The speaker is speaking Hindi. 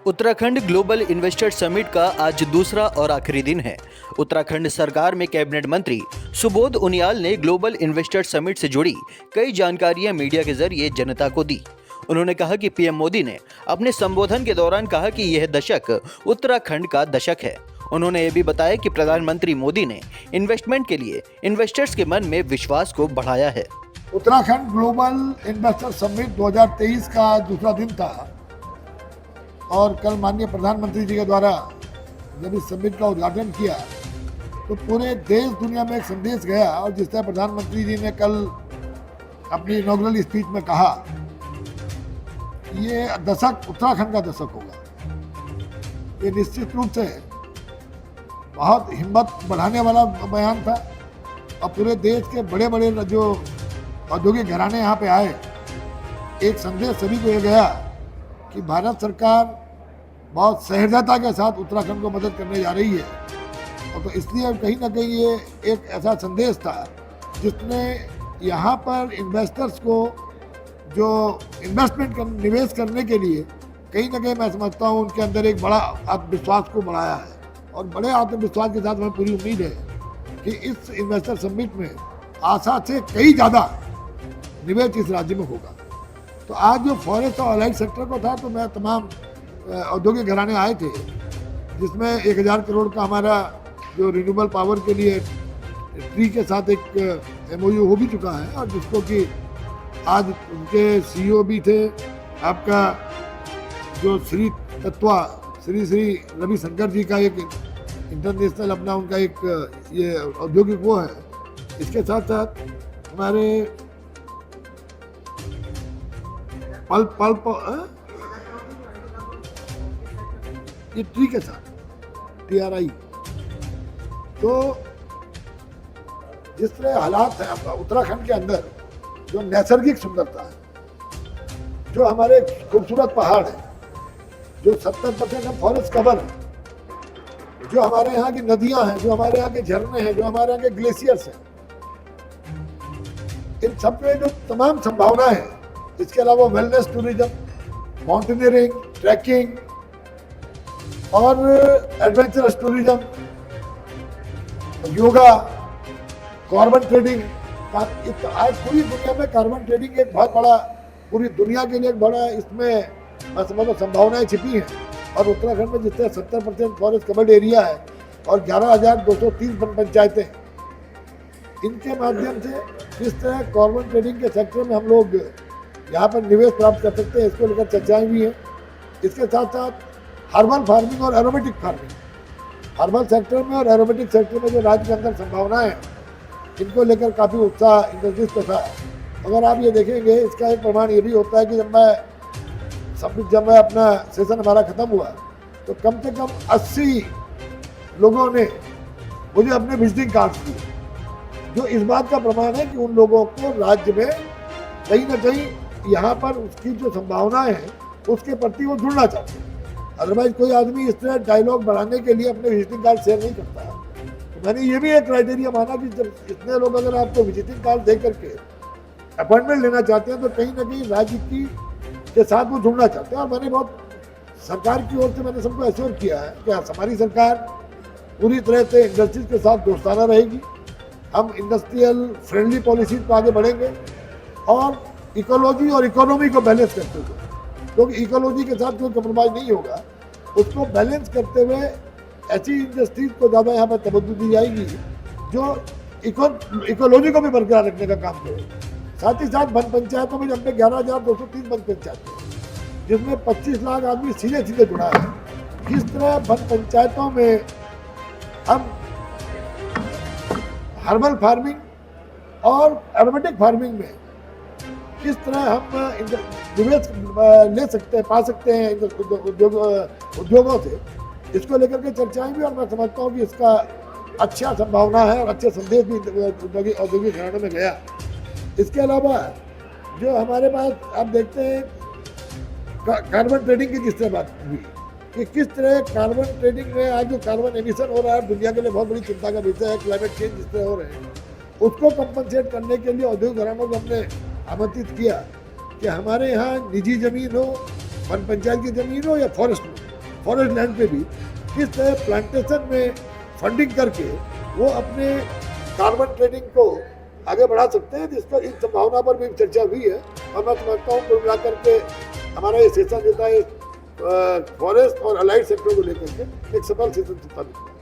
उत्तराखंड ग्लोबल इन्वेस्टर समिट का आज दूसरा और आखिरी दिन है। उत्तराखंड सरकार में कैबिनेट मंत्री सुबोध उनियाल ने ग्लोबल इन्वेस्टर समिट से जुड़ी कई जानकारियां मीडिया के जरिए जनता को दी। उन्होंने कहा कि पीएम मोदी ने अपने संबोधन के दौरान कहा कि यह दशक उत्तराखंड का दशक है। उन्होंने ये भी बताया कि प्रधानमंत्री मोदी ने इन्वेस्टमेंट के लिए इन्वेस्टर्स के मन में विश्वास को बढ़ाया है। उत्तराखंड ग्लोबल इन्वेस्टर समिट 2023 का दूसरा दिन था और कल माननीय प्रधानमंत्री जी के द्वारा जब इस समिट का उद्घाटन किया तो पूरे देश दुनिया में एक संदेश गया। और जिस तरह प्रधानमंत्री जी ने कल अपनी इनॉग्रल स्पीच में कहा, ये दशक उत्तराखंड का दशक होगा। ये निश्चित रूप से बहुत हिम्मत बढ़ाने वाला बयान था और पूरे देश के बड़े बड़े जो औद्योगिक घराने यहाँ पे आए, एक संदेश सभी को ये गया कि भारत सरकार बहुत सहजता के साथ उत्तराखंड को मदद करने जा रही है। और तो इसलिए कहीं ना कहीं ये एक ऐसा संदेश था जिसने यहाँ पर इन्वेस्टर्स को जो इन्वेस्टमेंट निवेश करने के लिए कहीं ना कहीं मैं समझता हूँ उनके अंदर एक बड़ा आत्मविश्वास को बढ़ाया है। और बड़े आत्मविश्वास के साथ हमें पूरी उम्मीद है कि इस इन्वेस्टर समिट में आशा से कई ज़्यादा निवेश इस राज्य में होगा। तो आज जो फॉरेस्ट और अलाइड सेक्टर को था, तो मैं तमाम औद्योगिक घराने आए थे जिसमें 1000 करोड़ का हमारा जो रिन्यूएबल पावर के लिए ट्री के साथ एक MOU हो भी चुका है और जिसको कि आज उनके CEO भी थे, आपका जो श्री तत्वा श्री रविशंकर जी का एक इंटरनेशनल अपना उनका एक ये औद्योगिक वो है। इसके साथ साथ हमारे पल्प ये ट्री के साथ TRI। तो जिस तरह हालात है उत्तराखंड के अंदर, जो नैसर्गिक सुंदरता है, जो हमारे खूबसूरत पहाड़ है, जो 70% फॉरेस्ट कवर है, जो हमारे यहाँ की नदियां हैं, जो हमारे यहाँ के झरने हैं, जो हमारे यहाँ के ग्लेशियर्स हैं, इन सब में जो तमाम संभावनाएं हैं। इसके अलावा वेलनेस टूरिज्म, माउंटेनियरिंग, ट्रैकिंग और adventurous tourism, yoga, carbon trading. आज पूरी दुनिया में कार्बन ट्रेडिंग एक बहुत बड़ा, पूरी दुनिया के लिए एक बड़ा इसमें संभावनाएं छिपी हैं। और उत्तराखंड में जिस तरह 70% फॉरेस्ट कवर्ड एरिया है और 11,230 वन पंचायतें, इनके माध्यम से किस तरह कार्बन ट्रेडिंग के सेक्टर में हम लोग यहाँ पर निवेश प्राप्त कर सकते हैं, इसको लेकर चर्चाएं भी हैं। इसके साथ साथ हर्बल फार्मिंग और एरोमेटिक फार्मिंग, हर्बल सेक्टर में और एरोमेटिक सेक्टर में जो राज्य के अंदर संभावनाएं हैं, इनको लेकर काफ़ी उत्साह इंडस्ट्रीज को था। अगर आप ये देखेंगे, इसका एक प्रमाण ये भी होता है कि जब मैं अपना सेशन हमारा ख़त्म हुआ तो कम से कम 80 लोगों ने मुझे अपने विजिटिंग कार्ड दिए, जो इस बात का प्रमाण है कि उन लोगों को राज्य में कहीं ना कहीं यहाँ पर उसकी जो संभावनाएं हैं उसके प्रति वो जुड़ना चाहते हैं। अदरवाइज कोई आदमी इस तरह डायलॉग बढ़ाने के लिए अपने विजिटिंग कार्ड शेयर नहीं करता है। तो मैंने ये भी एक क्राइटेरिया माना कि जब इतने लोग अगर आपको विजिटिंग कार्ड दे करके अपॉइंटमेंट लेना चाहते हैं तो कहीं ना कहीं राज्य के साथ वो जुड़ना चाहते हैं। और मैंने बहुत सरकार की ओर से मैंने सबको एश्योर किया है कि हमारी सरकार पूरी तरह से इंडस्ट्रीज के साथ दोस्ताना रहेगी। हम इंडस्ट्रियल फ्रेंडली पॉलिसीज पर आगे बढ़ेंगे और इकोलॉजी और इकोनॉमी को बैलेंस करते हुए, क्योंकि इकोलॉजी के साथ कोई कम्प्रोमाइज नहीं होगा, उसको बैलेंस करते हुए ऐसी इंडस्ट्रीज को ज़्यादा यहाँ पर तवज्जो दी जाएगी जो इकोलॉजी को भी बरकरार रखने का काम करे। साथ ही साथ वन पंचायतों में हमने 11,230 वन पंचायत, जिसमें 25 लाख आदमी सीधे सीधे जुड़ा है। किस तरह वन पंचायतों में हम हर्बल फार्मिंग और एरोमेटिक फार्मिंग में किस तरह हम निवेश ले सकते हैं, पा सकते हैं उद्योगों से, इसको लेकर के चर्चाएं भी। और मैं समझता हूँ कि इसका अच्छा संभावना है और अच्छे संदेश भी औद्योगिक घरानों में गया। इसके अलावा जो हमारे पास आप देखते हैं कार्बन ट्रेडिंग की जिस तरह बात हुई कि किस तरह कार्बन ट्रेडिंग में आज जो कार्बन एमिशन हो रहा है दुनिया के लिए बहुत बड़ी चिंता का विषय है। क्लाइमेट चेंज जिस तरह हो रहे हैं उसको कंपनसेट करने के लिए औद्योगिक घरानों को हमने आमंत्रित किया कि हमारे यहाँ निजी ज़मीन हो, वन पंचायत की ज़मीन हो या फॉरेस्ट हो, फॉरेस्ट लैंड पे भी किस तरह प्लांटेशन में फंडिंग करके वो अपने कार्बन ट्रेडिंग को आगे बढ़ा सकते हैं। जिस पर इन संभावना पर भी चर्चा हुई है और मैं समझता हूँ कुल मिलाकर के हमारा ये सेशन जो था फॉरेस्ट और अलाइड सेक्टर को लेकर के एक सफल सेशन साबित हुआ।